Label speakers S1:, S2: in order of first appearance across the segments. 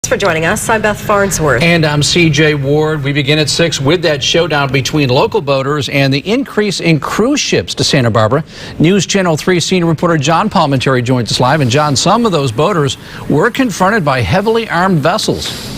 S1: for joining us. I'm Beth Farnsworth.
S2: And I'm CJ Ward. We begin at 6 with that showdown between local boaters and the increase in cruise ships to Santa Barbara. News Channel 3 senior reporter John Palmentary joins us live. And John, some of those boaters were confronted by heavily armed vessels.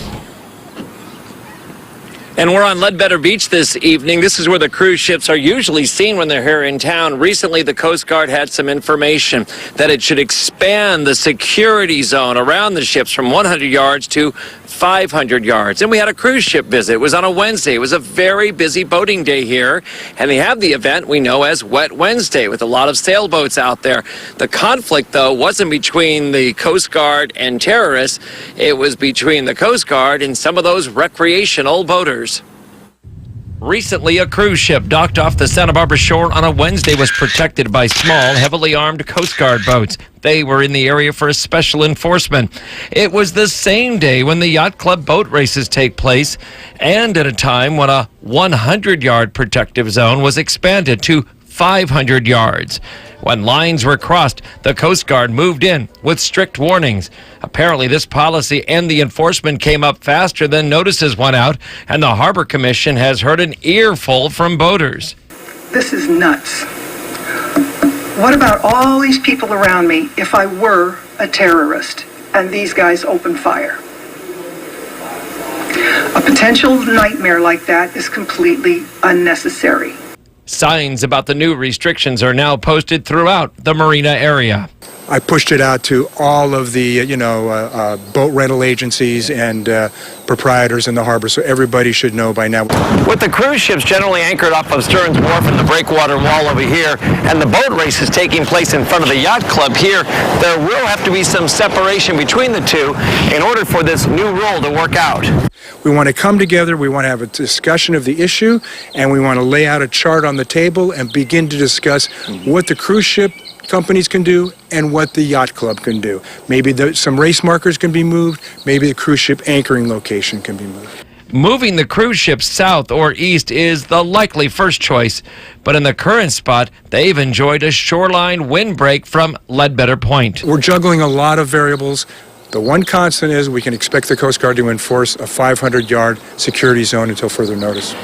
S3: And we're on Ledbetter Beach this evening. This is where the cruise ships are usually seen when they're here in town. Recently, the Coast Guard had some information that it should expand the security zone around the ships from 100 yards to 500 yards. And we had a cruise ship visit. It was on a Wednesday. It was a very busy boating day here. And they have the event we know as Wet Wednesday with a lot of sailboats out there. The conflict, though, wasn't between the Coast Guard and terrorists. It was between the Coast Guard and some of those recreational boaters. Recently, a cruise ship docked off the Santa Barbara shore on a Wednesday was protected by small, heavily armed Coast Guard boats. They were in the area for a special enforcement. It was the same day when the yacht club boat races take place, and at a time when a 100-yard protective zone was expanded to 500 yards. When lines were crossed, the Coast Guard moved in with strict warnings. Apparently, this policy and the enforcement came up faster than notices went out, and the Harbor Commission has heard an earful from boaters.
S4: This is nuts. What about all these people around me if I were a terrorist and these guys open fire? A potential nightmare like that is completely unnecessary.
S3: Signs about the new restrictions are now posted throughout the marina area.
S5: I pushed it out to all of the, boat rental agencies and proprietors in the harbor, so everybody should know by now.
S3: With the cruise ships generally anchored off of Stearns Wharf and the breakwater wall over here, and the boat races taking place in front of the yacht club here, there will have to be some separation between the two in order for this new rule to work out.
S5: We want to come together, we want to have a discussion of the issue, and we want to lay out a chart on the table and begin to discuss what the cruise ship companies can do and what the yacht club can do. Maybe some race markers can be moved, maybe the cruise ship anchoring location can be moved.
S3: Moving the cruise ships south or east is the likely first choice, but in the current spot, they've enjoyed a shoreline windbreak from Ledbetter Point.
S5: We're juggling a lot of variables. The one constant is we can expect the Coast Guard to enforce a 500-yard security zone until further notice.